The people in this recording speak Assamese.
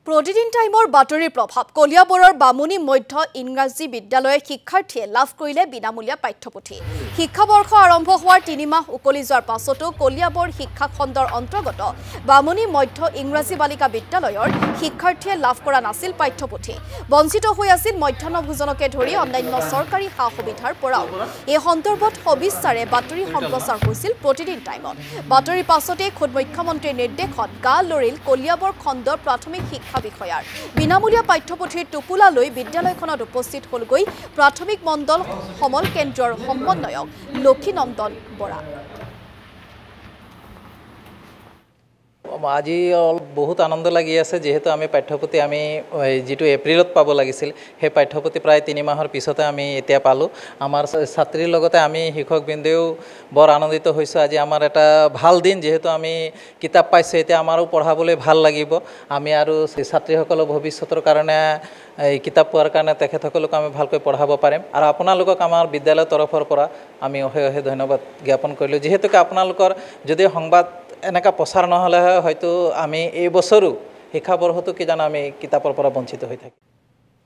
প্ৰতিদিন টাইমৰ বাতৰিৰ প্ৰভাৱ কলিয়াবৰৰ বামুণী মধ্য ইংৰাজী বিদ্যালয়ৰ শিক্ষাৰ্থীয়ে লাভ কৰিলে বিনামূলীয়া পাঠ্যপুথি। শিক্ষাবৰ্ষ আৰম্ভ হোৱাৰ 3 মাহ উকলি যোৱাৰ পাছতো কলিয়াবৰ শিক্ষা খণ্ডৰ অন্তৰ্গত বামুণী মধ্য ইংৰাজী বালিকা বিদ্যালয়ৰ শিক্ষাৰ্থীয়ে লাভ কৰা নাছিল পাঠ্যপুথি। বঞ্চিত হৈ আছিল মধ্যাহ্ন ভোজনকে ধৰি অন্যান্য চৰকাৰী সা-সুবিধাৰ পৰাও। এই সন্দৰ্ভত সবিস্তাৰে বাতৰি সম্প্ৰচাৰ হৈছিল প্ৰতিদিন টাইমত। বাতৰিৰ পাছতে খোদ মুখ্যমন্ত্ৰীৰ নিৰ্দেশত গা লৰিল কলিয়াবৰ খণ্ডৰ প্ৰাথমিক শিক্ষা বিষয়াৰ। বিনামূলীয়া পাঠ্যপুথিৰ টোপোলা লৈ বিদ্যালয়খনত উপস্থিত হলগৈ প্ৰাথমিক মণ্ডল সমল কেন্দ্ৰৰ সমন্বয়ক লক্ষীনন্দন বৰা। আজি বহুত আনন্দ লাগি আছে যেহেতু আমি পাঠ্যপুথি আমি যেটো এপ্ৰিলত পাব লাগিছিল সেই পাঠ্যপুথি প্ৰায় 3 মাহৰ পিছতে আমি এতিয়া পালো। আমাৰ ছাত্ৰীৰ লগতে আমি শিক্ষকবৃন্দেও বৰ আনন্দিত হৈছো। আজি আমাৰ এটা ভাল দিন যেহেতু আমি কিতাপ পাইছো, এতিয়া আমাৰো পঢ়াবলৈ ভাল লাগিব। আমি আৰু ছাত্ৰীসকলৰ ভৱিষ্যতৰ কাৰণে এই কিতাপ পোৱাৰ কাৰণে তেখেতসকলক আমি ভালকৈ পঢ়াব পাৰিম। আৰু আপোনালোকক আমাৰ বিদ্যালয়ৰ তৰফৰ পৰা আমি অশেষ ধন্যবাদ জ্ঞাপন কৰিলোঁ। যিহেতুকে আপোনালোকৰ যদি সংবাদ এনেকা প্ৰচাৰ নহ'লে হয়তো আমি এই বছৰো শিক্ষাবৰ্ষটো কি জানো আমি কিতাপৰ পৰা বঞ্চিত হৈ থাকিম।